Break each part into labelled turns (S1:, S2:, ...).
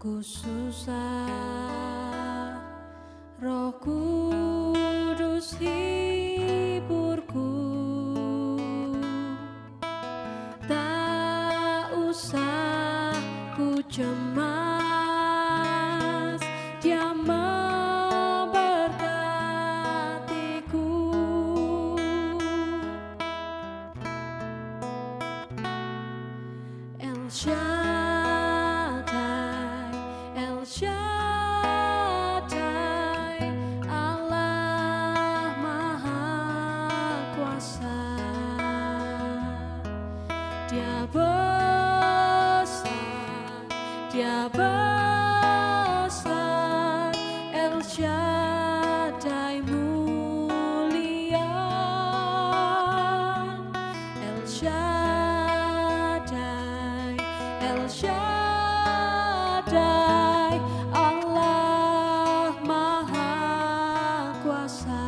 S1: Ku susah, Roh Kudus hiburku. Tak usah ku cemas, Dia memberkatiku. El Shaddai, El Shaddai, Allah Maha Kuasa. Dia besar, Dia besar, El Shaddai mulia, El Shaddai, El Shaddai, Allah Maha Kuasa.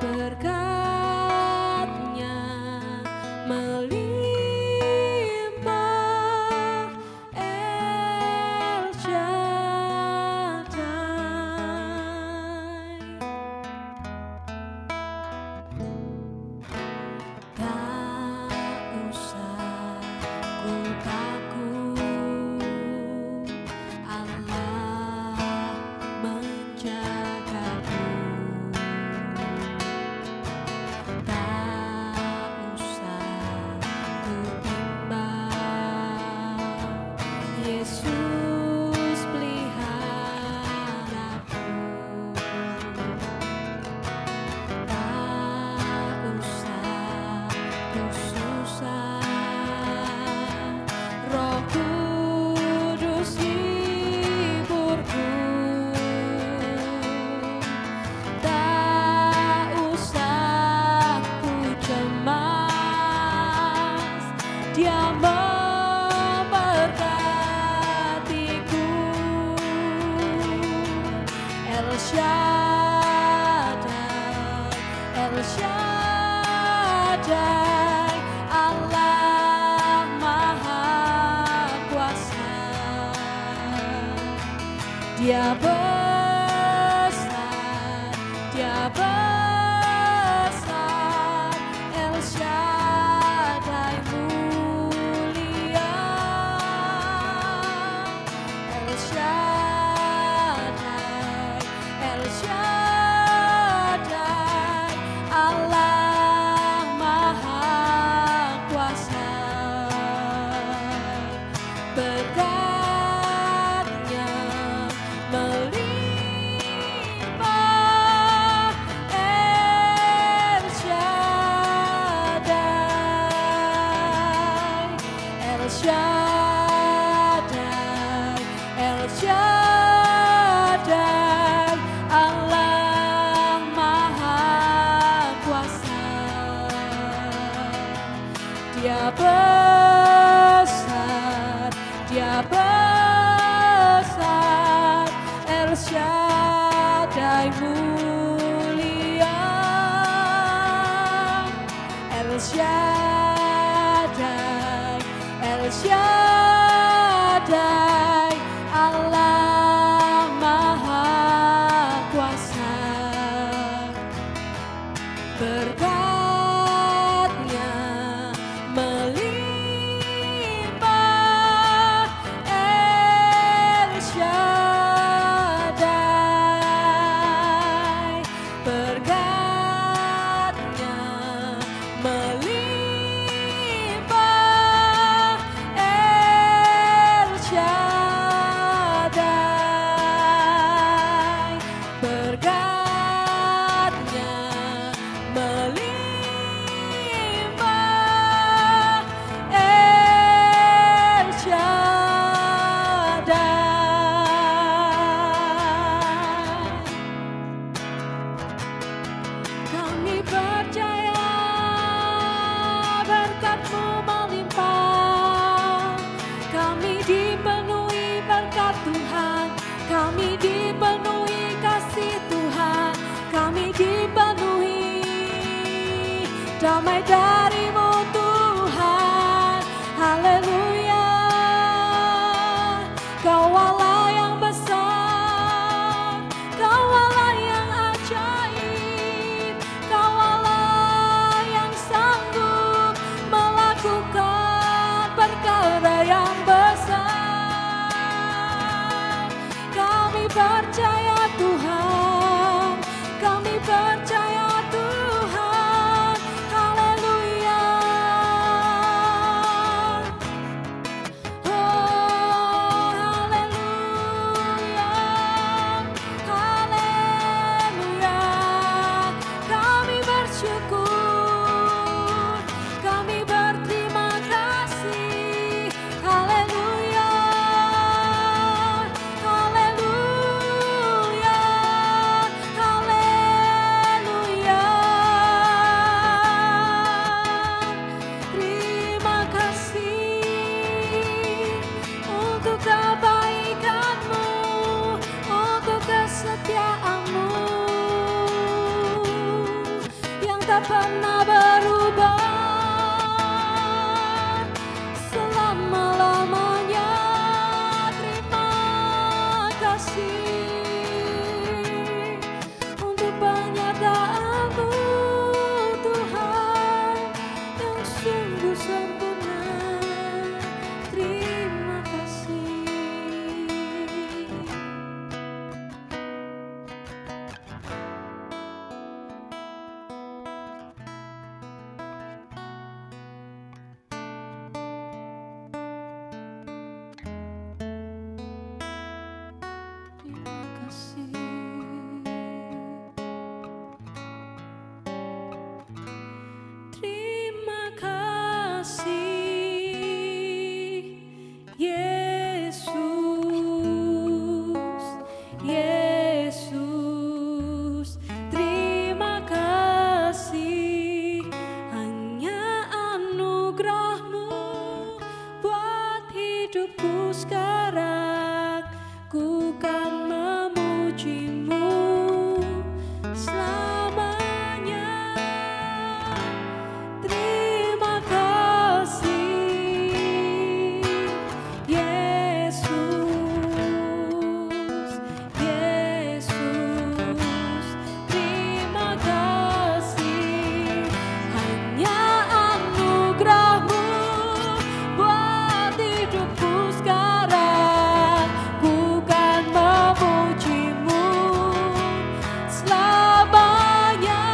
S1: Berkat-Nya melimpah, El Shaddai. Tak usah ku takut, Allah menjagaku. Tak usah ku bimbang, Yesus peliharaku. Tak usah ku susah, Roh Kudus hiburku. Tak usah ku cemas, Dia memberkatiku. El Shaddai, El Shaddai, Allah Maha Kuasa. Dia besar, Dia besar, El Shaddai mulia, El Shaddai, El Shaddai, Allah Maha Kuasa. Berkat-Nya melimpah, El Shaddai, El Shaddai, El Shaddai, Allah Maha Kuasa. Dia besar, Dia besar, El Shaddai mulia, El Shaddai, El Shaddai, Allah Maha Kuasa. Berkat-Nya melimpah, El Shaddai. Berkat-Nya melimpah, El Shaddai. Berkat-Nya melimpah, El Shaddai. Kami percaya berkat-Mu melimpah. Kami dipenuhi berkat Tuhan, kami dipenuhi kasih Tuhan, kami dipenuhi damai dari-Mu Tuhan. Haleluya. percaya Tuhan, kami percaya Tuhan, haleluya. Oh haleluya, haleluya. Kami bersyukur, kami berterima kasih, haleluya, haleluya, haleluya. Terima kasih untuk kebaikan-Mu, untuk kesetiaan-Mu yang tak pernah berubah selama-lamanya. Terima kasih untuk penyertaan-Mu Tuhan yang sungguh sempurna. Terima kasih. Terima kasih. Terima kasih Yesus, Yesus. Terima kasih, hanya anugerah-Mu buat hidupku sekarang. Ku kan memuji-Mu selamanya. Terima kasih Yesus, Yesus. Terima kasih, hanya anugerah-Mu buat hidupku sekarang. Ku kan memuji-Mu selamanya.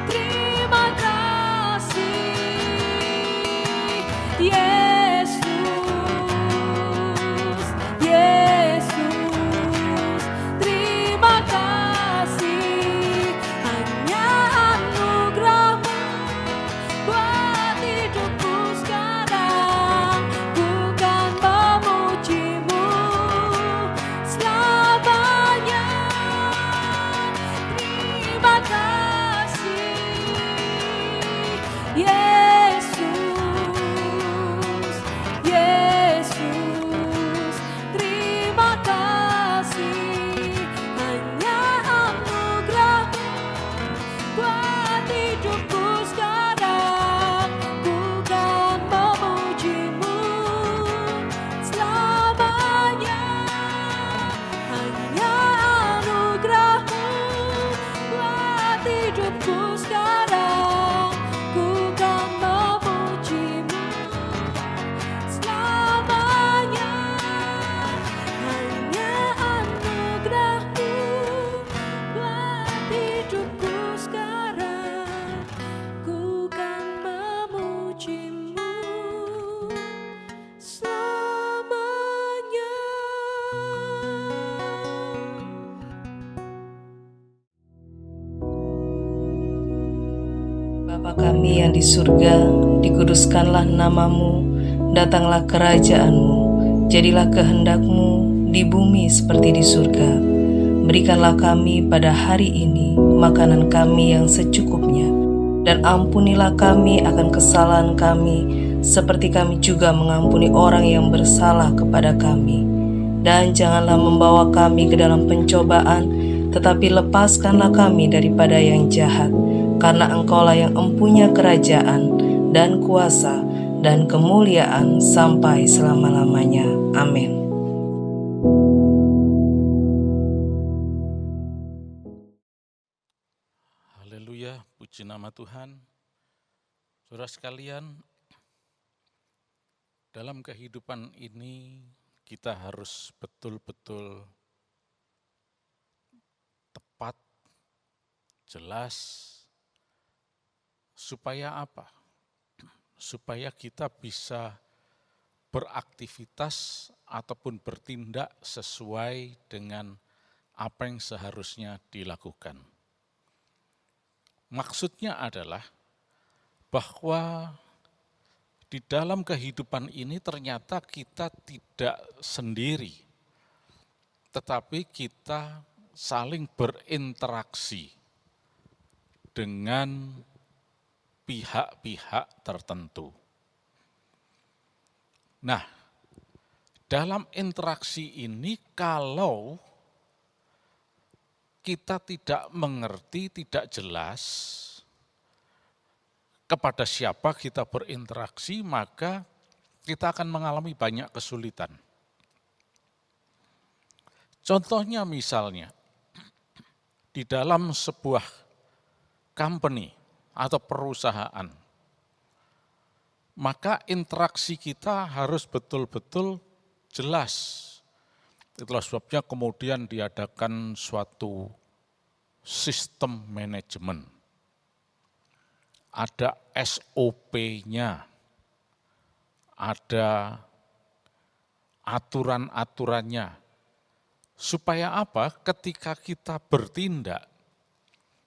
S1: Terima kasih Yesus, Yesus. Terima kasih, hanya anugerah-Mu buat hidupku sekarang. Ku kan memuji-Mu selamanya. Terima kasih Yesus, Yesus. Terima kasih, hanya anugerah-Mu buat hidupku sekarang. Ku kan memuji-Mu selamanya. Hanya anugerah-Mu buat hidupku sekarang. Ku kan memuji-Mu selamanya. Hanya anugerah-Mu buat hidupku sekarang. Ku kan memuji-Mu selamanya.
S2: Bapa kami yang di surga, dikuduskanlah nama-Mu, datanglah kerajaan-Mu, jadilah kehendak-Mu di bumi seperti di surga. Berikanlah kami pada hari ini makanan kami yang secukupnya, dan ampunilah kami akan kesalahan kami, seperti kami juga mengampuni orang yang bersalah kepada kami. Dan janganlah membawa kami ke dalam pencobaan, tetapi lepaskanlah kami daripada yang jahat. Karena Engkaulah yang empunya kerajaan dan kuasa dan kemuliaan sampai selama-lamanya. Amin.
S3: Haleluya, puji nama Tuhan. Saudara sekalian, Dalam kehidupan ini kita harus betul-betul tepat, jelas, supaya apa? Supaya kita bisa beraktivitas ataupun bertindak sesuai dengan apa yang seharusnya dilakukan. Maksudnya adalah bahwa di dalam kehidupan ini ternyata kita tidak sendiri, tetapi kita saling berinteraksi dengan pihak-pihak tertentu. Nah, dalam interaksi ini kalau kita tidak mengerti, tidak jelas kepada siapa kita berinteraksi, maka kita akan mengalami banyak kesulitan. Contohnya misalnya, di dalam sebuah company atau perusahaan, maka interaksi kita harus betul-betul jelas. Itulah sebabnya kemudian diadakan suatu sistem manajemen. Ada SOP-nya, ada aturan-aturannya. Supaya apa? Ketika kita bertindak,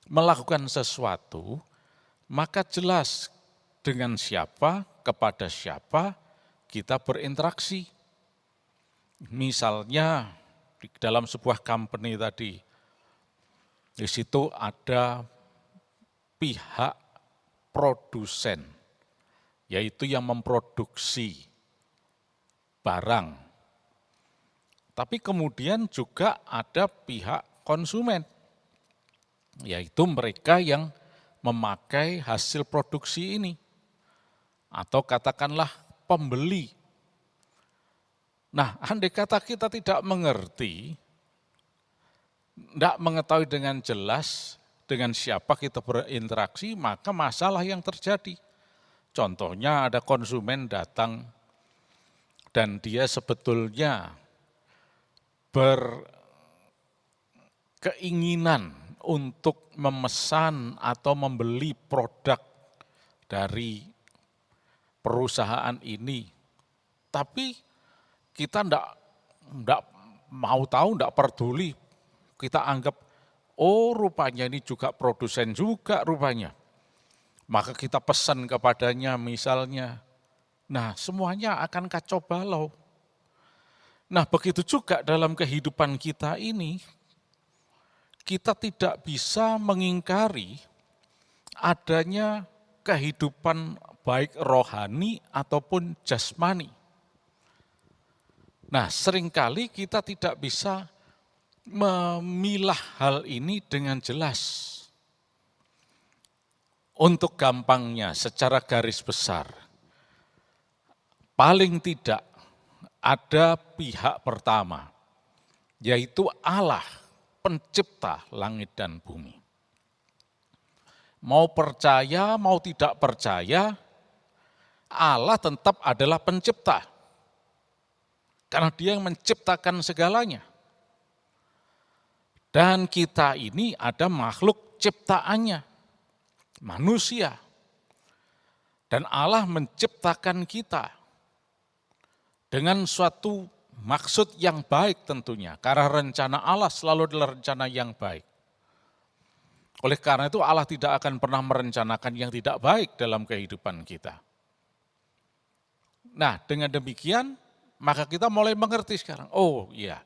S3: melakukan sesuatu, maka jelas dengan siapa, kepada siapa kita berinteraksi. Misalnya di dalam sebuah company tadi, di situ ada pihak produsen, yaitu yang memproduksi barang. Tapi kemudian juga ada pihak konsumen, yaitu mereka yang memakai hasil produksi ini, atau katakanlah pembeli. Nah, andai kata kita tidak mengerti, tidak mengetahui dengan jelas dengan siapa kita berinteraksi, maka masalah yang terjadi. Contohnya ada konsumen datang dan dia sebetulnya berkeinginan untuk memesan atau membeli produk dari perusahaan ini. Tapi kita enggak mau tahu, enggak peduli. Kita anggap, oh rupanya ini juga produsen juga rupanya. Maka kita pesan kepadanya misalnya. Nah, semuanya akan kacau balau. Nah, begitu juga dalam kehidupan kita ini, kita tidak bisa mengingkari adanya kehidupan baik rohani ataupun jasmani. Nah, seringkali kita tidak bisa memilah hal ini dengan jelas. Untuk gampangnya, secara garis besar, paling tidak ada pihak pertama, yaitu Allah, pencipta langit dan bumi. Mau percaya, mau tidak percaya, Allah tetap adalah pencipta. Karena dia yang menciptakan segalanya. Dan kita ini ada makhluk ciptaannya, manusia. Dan Allah menciptakan kita dengan suatu maksud yang baik tentunya. Karena rencana Allah selalu adalah rencana yang baik. Oleh karena itu Allah tidak akan pernah merencanakan yang tidak baik dalam kehidupan kita. Nah, dengan demikian maka kita mulai mengerti sekarang, oh iya,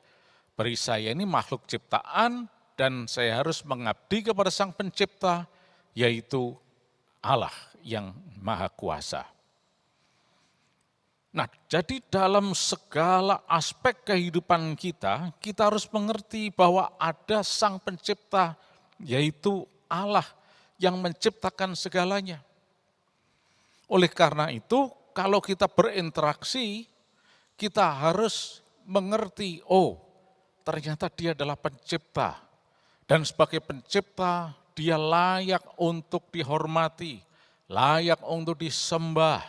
S3: beri saya ini makhluk ciptaan dan saya harus mengabdi kepada Sang Pencipta, yaitu Allah yang Maha Kuasa. Nah, jadi dalam segala aspek kehidupan kita, kita harus mengerti bahwa ada Sang Pencipta, yaitu Allah yang menciptakan segalanya. Oleh karena itu, kalau kita berinteraksi, kita harus mengerti, oh ternyata dia adalah pencipta. Dan sebagai pencipta, dia layak untuk dihormati, layak untuk disembah,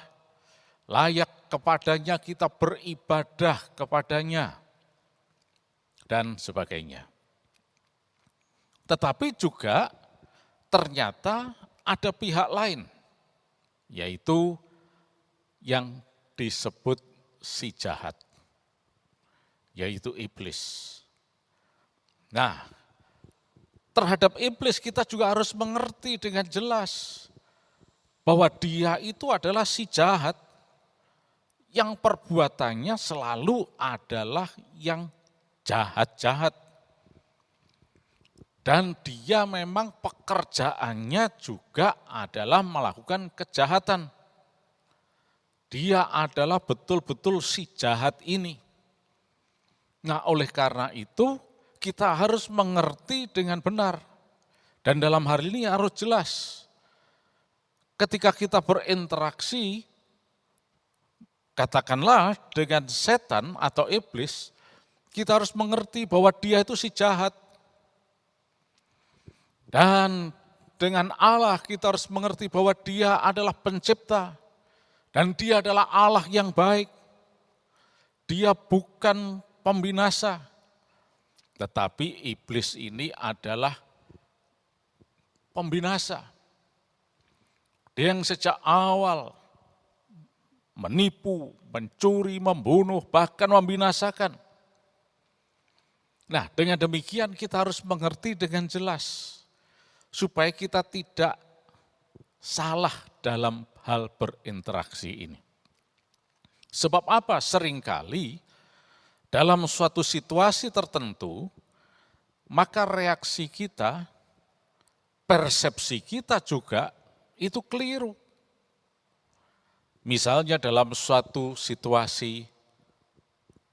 S3: layak kepadanya kita beribadah kepadanya, dan sebagainya. Tetapi juga ternyata ada pihak lain, yaitu yang disebut si jahat, yaitu iblis. Nah, terhadap iblis kita juga harus mengerti dengan jelas bahwa dia itu adalah si jahat yang perbuatannya selalu adalah yang jahat-jahat. Dan dia memang pekerjaannya juga adalah melakukan kejahatan. Dia adalah betul-betul si jahat ini. Nah, oleh karena itu kita harus mengerti dengan benar. Dan dalam hal ini harus jelas. Ketika kita berinteraksi, katakanlah dengan setan atau iblis, kita harus mengerti bahwa dia itu si jahat. Dan dengan Allah kita harus mengerti bahwa dia adalah pencipta. Dan dia adalah Allah yang baik. Dia bukan pembinasa. Tetapi iblis ini adalah pembinasa. Dia yang sejak awal menipu, mencuri, membunuh, bahkan membinasakan. Nah, dengan demikian kita harus mengerti dengan jelas, supaya kita tidak salah dalam hal berinteraksi ini. Sebab apa? Seringkali dalam suatu situasi tertentu, maka reaksi kita, persepsi kita juga itu keliru. Misalnya dalam suatu situasi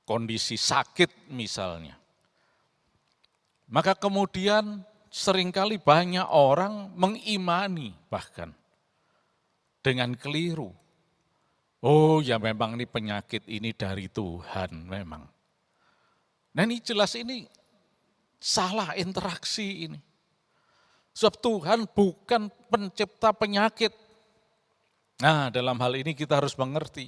S3: kondisi sakit misalnya, maka kemudian seringkali banyak orang mengimani bahkan dengan keliru. Oh ya memang ini penyakit ini dari Tuhan memang. Nah ini jelas ini salah interaksi ini. Sebab Tuhan bukan pencipta penyakit. Nah dalam hal ini kita harus mengerti.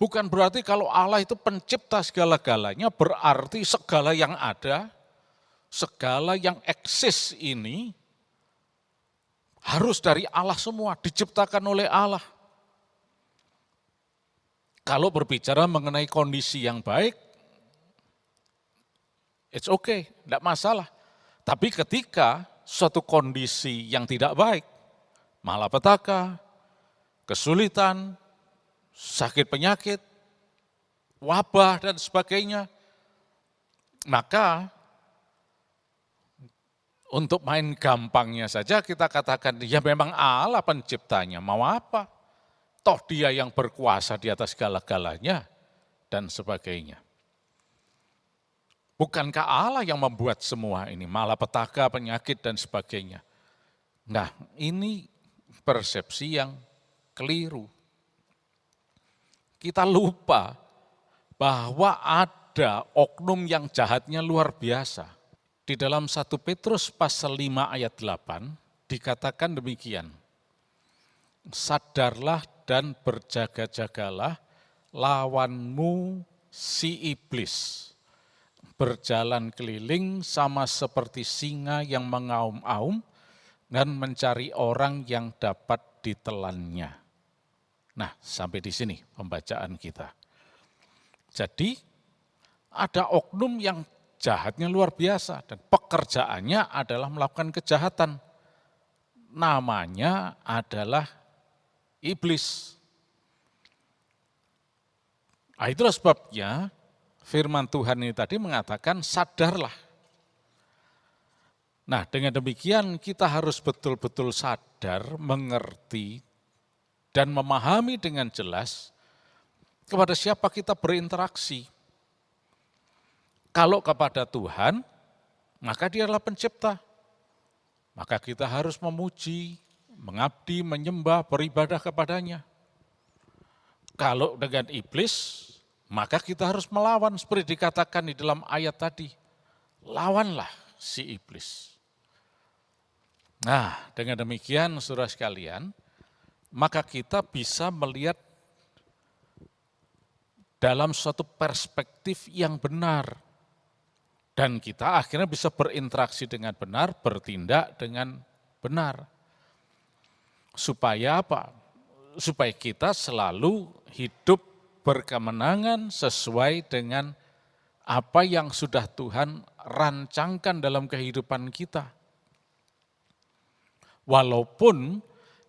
S3: Bukan berarti kalau Allah itu pencipta segala-galanya berarti segala yang ada, segala yang eksis ini harus dari Allah semua, diciptakan oleh Allah. Kalau berbicara mengenai kondisi yang baik, it's okay, tidak masalah. Tapi ketika suatu kondisi yang tidak baik, malapetaka, kesulitan, sakit penyakit, wabah dan sebagainya, maka untuk main gampangnya saja kita katakan, ya memang Allah penciptanya, mau apa? Toh dia yang berkuasa di atas segala-galanya dan sebagainya. Bukankah Allah yang membuat semua ini, malapetaka, penyakit dan sebagainya. Nah ini persepsi yang keliru. Kita lupa bahwa ada oknum yang jahatnya luar biasa. Di dalam 1 Petrus pasal 5 ayat 8 dikatakan demikian. Sadarlah dan berjaga-jagalah, lawanmu si iblis berjalan keliling sama seperti singa yang mengaum-aum dan mencari orang yang dapat ditelannya. Nah, sampai di sini pembacaan kita. Jadi ada oknum yang jahatnya luar biasa dan pekerjaannya adalah melakukan kejahatan. Namanya adalah iblis. Nah, itulah sebabnya firman Tuhan ini tadi mengatakan sadarlah. Nah, dengan demikian kita harus betul-betul sadar, mengerti, dan memahami dengan jelas kepada siapa kita berinteraksi. Kalau kepada Tuhan, maka Dia adalah pencipta. Maka kita harus memuji, mengabdi, menyembah, beribadah kepadanya. Kalau dengan iblis, maka kita harus melawan seperti dikatakan di dalam ayat tadi. Lawanlah si iblis. Nah, dengan demikian saudara sekalian, maka kita bisa melihat dalam suatu perspektif yang benar. Dan kita akhirnya bisa berinteraksi dengan benar, bertindak dengan benar. Supaya apa? Supaya kita selalu hidup berkemenangan sesuai dengan apa yang sudah Tuhan rancangkan dalam kehidupan kita. Walaupun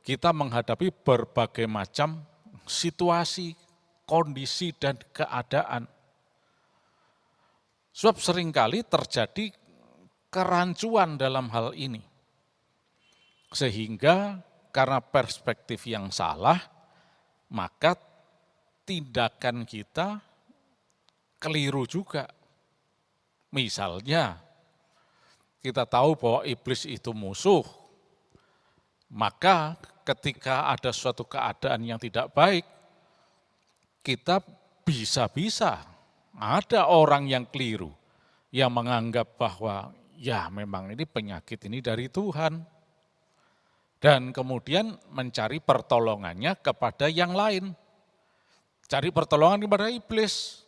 S3: kita menghadapi berbagai macam situasi, kondisi, dan keadaan. Sebab seringkali terjadi kerancuan dalam hal ini. Sehingga karena perspektif yang salah, maka tindakan kita keliru juga. Misalnya, kita tahu bahwa iblis itu musuh, maka ketika ada suatu keadaan yang tidak baik, kita bisa-bisa ada orang yang keliru, yang menganggap bahwa ya memang ini penyakit ini dari Tuhan. Dan kemudian mencari pertolongannya kepada yang lain. Cari pertolongan kepada iblis.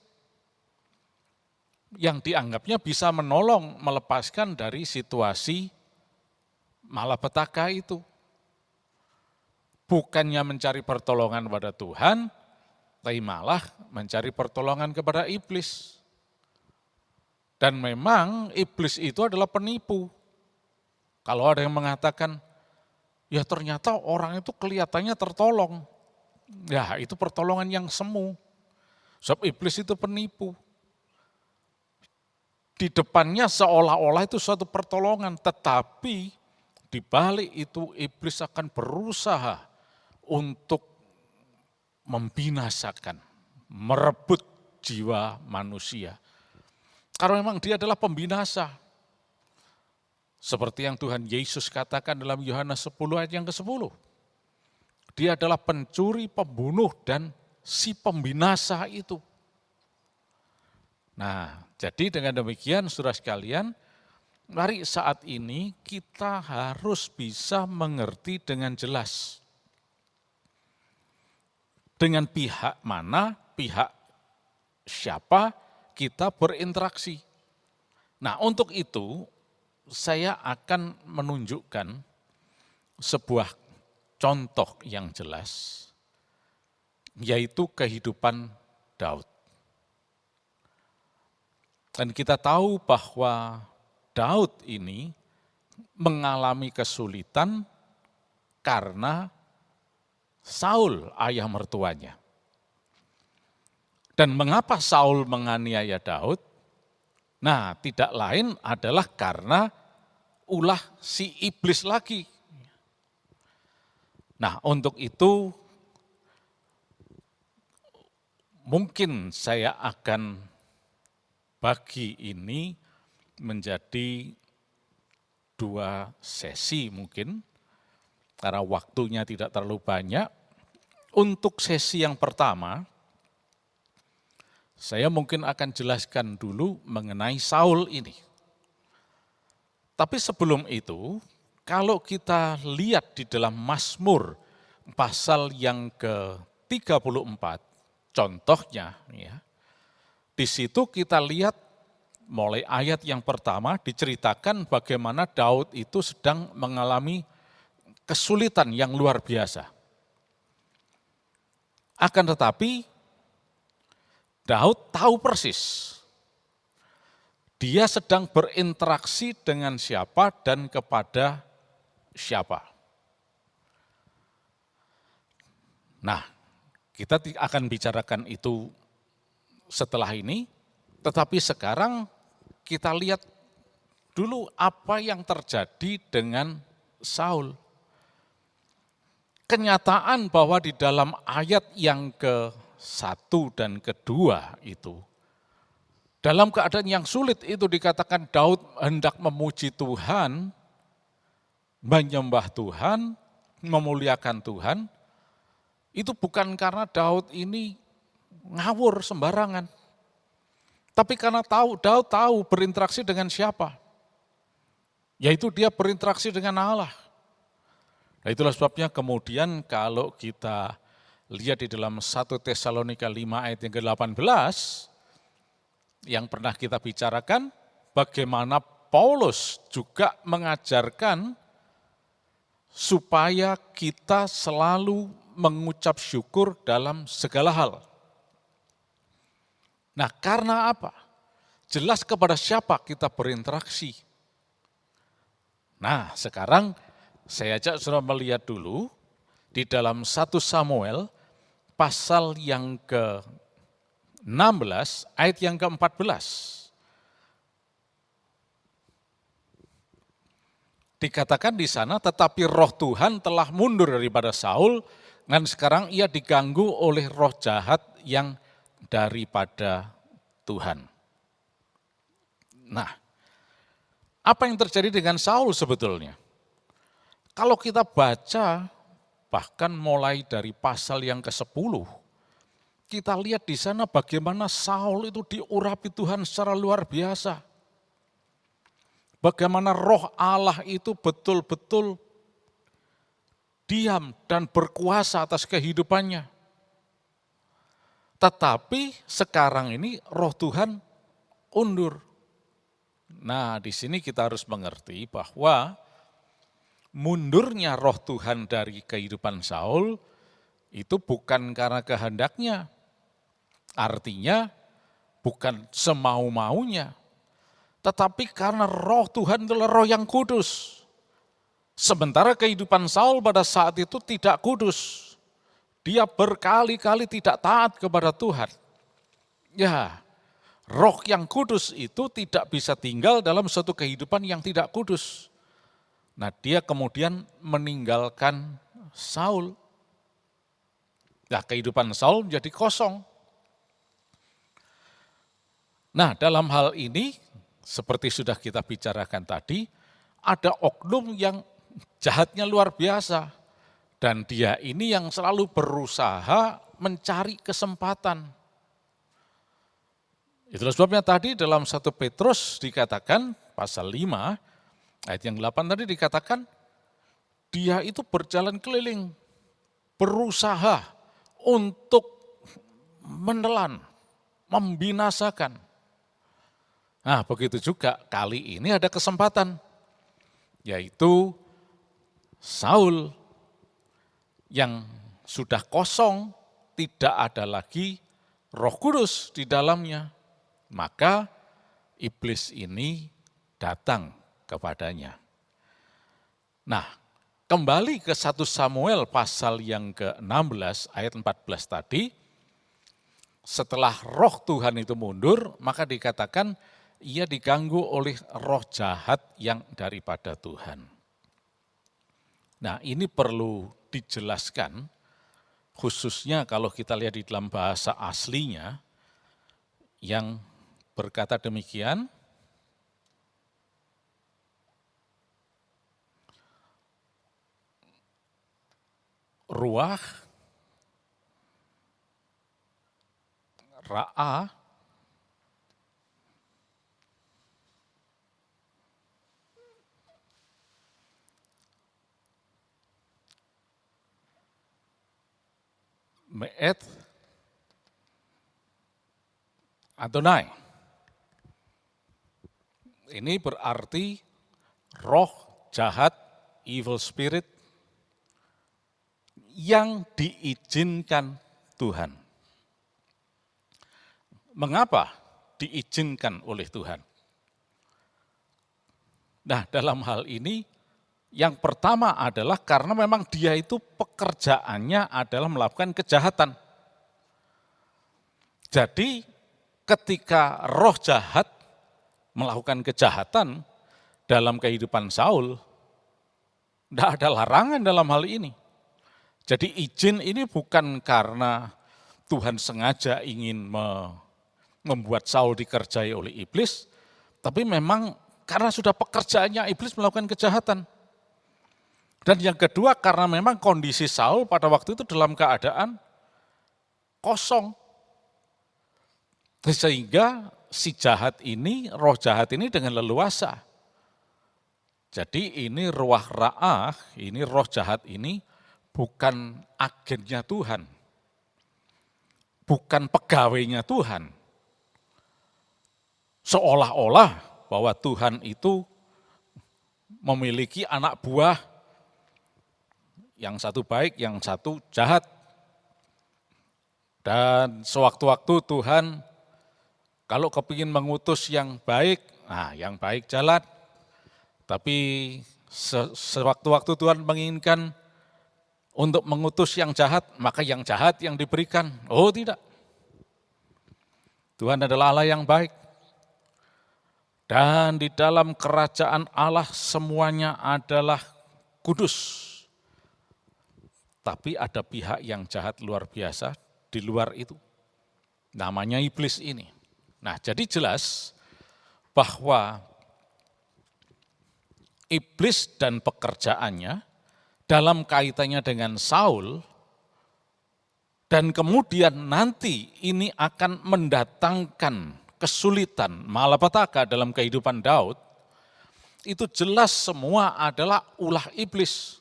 S3: Yang dianggapnya bisa menolong, melepaskan dari situasi malapetaka itu. Bukannya mencari pertolongan kepada Tuhan, tapi malah mencari pertolongan kepada iblis. Dan memang iblis itu adalah penipu. Kalau ada yang mengatakan, ya ternyata orang itu kelihatannya tertolong. Ya itu pertolongan yang semu. Sebab iblis itu penipu. Di depannya seolah-olah itu suatu pertolongan, tetapi di balik itu iblis akan berusaha untuk membinasakan, merebut jiwa manusia. Karena memang dia adalah pembinasa. Seperti yang Tuhan Yesus katakan dalam Yohanes 10 ayat yang ke-10. Dia adalah pencuri, pembunuh, dan si pembinasa itu. Nah, jadi dengan demikian saudara sekalian, mari saat ini kita harus bisa mengerti dengan jelas. Dengan pihak mana, pihak siapa kita berinteraksi. Nah, untuk itu saya akan menunjukkan sebuah contoh yang jelas, yaitu kehidupan Daud. Dan kita tahu bahwa Daud ini mengalami kesulitan karena Saul ayah mertuanya. Dan mengapa Saul menganiaya Daud? Nah, tidak lain adalah karena ulah si iblis lagi. Nah, untuk itu mungkin saya akan bagi ini menjadi 2 sesi mungkin, karena waktunya tidak terlalu banyak. Untuk sesi yang pertama, saya mungkin akan jelaskan dulu mengenai Saul ini. Tapi sebelum itu, kalau kita lihat di dalam Mazmur pasal yang ke-34, contohnya ya, di situ kita lihat mulai ayat yang pertama diceritakan bagaimana Daud itu sedang mengalami kesulitan yang luar biasa. Akan tetapi Daud tahu persis dia sedang berinteraksi dengan siapa dan kepada siapa. Nah, kita akan bicarakan itu setelah ini, tetapi sekarang kita lihat dulu apa yang terjadi dengan Saul. Kenyataan bahwa di dalam ayat yang ke-1 dan ke-2 itu, dalam keadaan yang sulit itu dikatakan Daud hendak memuji Tuhan, menyembah Tuhan, memuliakan Tuhan. Itu bukan karena Daud ini ngawur sembarangan. Tapi karena Daud tahu berinteraksi dengan siapa. Yaitu dia berinteraksi dengan Allah. Nah, itulah sebabnya kemudian kalau kita Lihat di dalam 1 Tesalonika 5 ayat yang ke-18, yang pernah kita bicarakan, bagaimana Paulus juga mengajarkan supaya kita selalu mengucap syukur dalam segala hal. Nah, karena apa? Jelas kepada siapa kita berinteraksi. Nah, sekarang saya ajak saudara melihat dulu di dalam 1 Samuel pasal yang ke-16 ayat yang ke-14. Dikatakan di sana, tetapi roh Tuhan telah mundur daripada Saul, dan sekarang ia diganggu oleh roh jahat yang daripada Tuhan. Nah, apa yang terjadi dengan Saul sebetulnya? Kalau kita baca, bahkan mulai dari pasal yang ke-10, kita lihat di sana bagaimana Saul itu diurapi Tuhan secara luar biasa. Bagaimana roh Allah itu betul-betul diam dan berkuasa atas kehidupannya. Tetapi sekarang ini roh Tuhan undur. Nah, di sini kita harus mengerti bahwa mundurnya roh Tuhan dari kehidupan Saul itu bukan karena kehendaknya. Artinya bukan semau-maunya. Tetapi karena roh Tuhan adalah roh yang kudus. Sementara kehidupan Saul pada saat itu tidak kudus. Dia berkali-kali tidak taat kepada Tuhan. Ya, roh yang kudus itu tidak bisa tinggal dalam suatu kehidupan yang tidak kudus. Nah, dia kemudian meninggalkan Saul. Nah, kehidupan Saul menjadi kosong. Nah, dalam hal ini, seperti sudah kita bicarakan tadi, ada oknum yang jahatnya luar biasa. Dan dia ini yang selalu berusaha mencari kesempatan. Itulah sebabnya tadi dalam 1 Petrus dikatakan, pasal 5, ayat yang 8 tadi dikatakan, dia itu berjalan keliling, berusaha untuk menelan, membinasakan. Nah, begitu juga kali ini ada kesempatan, yaitu Saul yang sudah kosong, tidak ada lagi Roh Kudus di dalamnya. Maka iblis ini datang kepadanya. Nah, kembali ke 1 Samuel pasal yang ke-16 ayat 14 tadi, setelah roh Tuhan itu mundur, maka dikatakan ia diganggu oleh roh jahat yang daripada Tuhan. Nah, ini perlu dijelaskan, khususnya kalau kita lihat di dalam bahasa aslinya, yang berkata demikian, ruah, ra'a, me'et, Adonai. Ini berarti roh jahat, evil spirit, yang diizinkan Tuhan. Mengapa diizinkan oleh Tuhan? Nah, dalam hal ini, yang pertama adalah karena memang dia itu pekerjaannya adalah melakukan kejahatan. Jadi ketika roh jahat melakukan kejahatan dalam kehidupan Saul, tidak ada larangan dalam hal ini. Jadi izin ini bukan karena Tuhan sengaja ingin membuat Saul dikerjai oleh iblis, tapi memang karena sudah pekerjaannya iblis melakukan kejahatan. Dan yang kedua karena memang kondisi Saul pada waktu itu dalam keadaan kosong. Sehingga si jahat ini, roh jahat ini dengan leluasa. Jadi ini ruah ra'ah, ini roh jahat ini bukan agennya Tuhan. bukan pegawainya Tuhan. Seolah-olah bahwa Tuhan itu memiliki anak buah, yang satu baik, yang satu jahat. Dan sewaktu-waktu Tuhan kalau kepingin mengutus yang baik, nah yang baik jalan. Tapi sewaktu-waktu Tuhan menginginkan untuk mengutus yang jahat, maka yang jahat yang diberikan. Oh tidak. Tuhan adalah Allah yang baik. Dan di dalam kerajaan Allah semuanya adalah kudus. Tapi ada pihak yang jahat luar biasa di luar itu. Namanya iblis ini. Nah, jadi jelas bahwa iblis dan pekerjaannya dalam kaitannya dengan Saul, dan kemudian nanti ini akan mendatangkan kesulitan, malapetaka dalam kehidupan Daud, itu jelas semua adalah ulah iblis.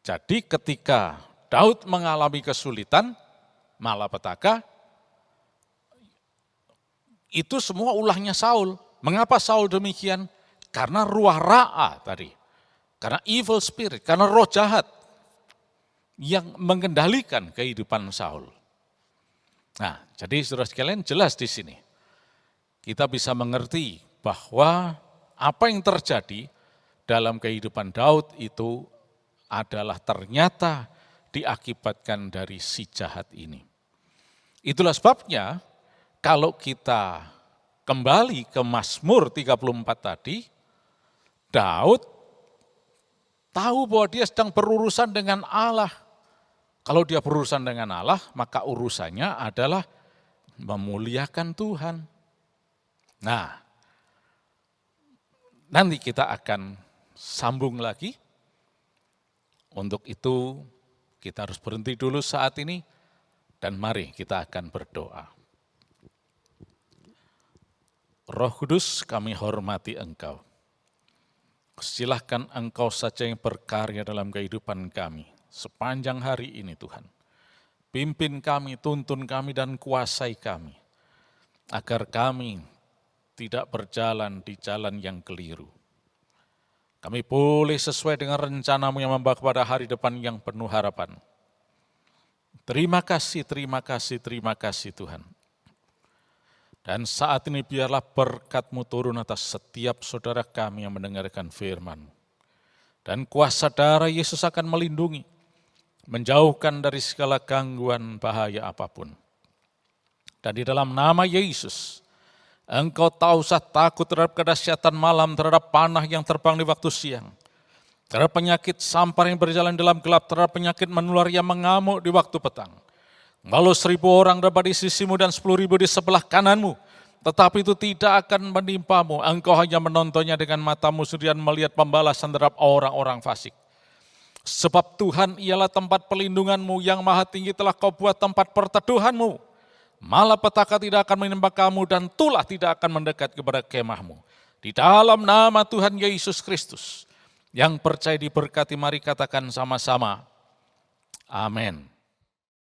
S3: Jadi ketika Daud mengalami kesulitan, malapetaka, itu semua ulahnya Saul. Mengapa Saul demikian? Karena ruah ra'a tadi. Karena evil spirit, karena roh jahat yang mengendalikan kehidupan Saul. Nah, jadi saudara sekalian jelas di sini. Kita bisa mengerti bahwa apa yang terjadi dalam kehidupan Daud itu adalah ternyata diakibatkan dari si jahat ini. Itulah sebabnya kalau kita kembali ke Mazmur 34 tadi, Daud tahu bahwa dia sedang berurusan dengan Allah. Kalau dia berurusan dengan Allah, maka urusannya adalah memuliakan Tuhan. Nah, nanti kita akan sambung lagi. Untuk itu kita harus berhenti dulu saat ini dan mari kita akan berdoa. Roh Kudus, kami hormati Engkau. Silahkan Engkau saja yang berkarya dalam kehidupan kami sepanjang hari ini Tuhan. Pimpin kami, tuntun kami dan kuasai kami. Agar kami tidak berjalan di jalan yang keliru. Kami boleh sesuai dengan rencana-Mu yang membawa kepada hari depan yang penuh harapan. Terima kasih, terima kasih, terima kasih Tuhan. Dan saat ini biarlah berkat-Mu turun atas setiap saudara kami yang mendengarkan firman. Dan kuasa darah Yesus akan melindungi, menjauhkan dari segala gangguan bahaya apapun. Dan di dalam nama Yesus, Engkau tak usah takut terhadap kedahsyatan malam, terhadap panah yang terbang di waktu siang, terhadap penyakit sampar yang berjalan dalam gelap, terhadap penyakit menular yang mengamuk di waktu petang. Walau 1.000 orang dapat di sisimu dan 10.000 di sebelah kananmu, tetapi itu tidak akan menimpamu. Engkau hanya menontonnya dengan matamu sendiri dan melihat pembalasan terhadap orang-orang fasik. Sebab Tuhan ialah tempat pelindunganmu, yang maha tinggi telah Kau buat tempat perteduhanmu. Malapetaka tidak akan menimpa kamu dan tulah tidak akan mendekat kepada kemahmu. Di dalam nama Tuhan Yesus Kristus, yang percaya diberkati, mari katakan sama-sama, amin.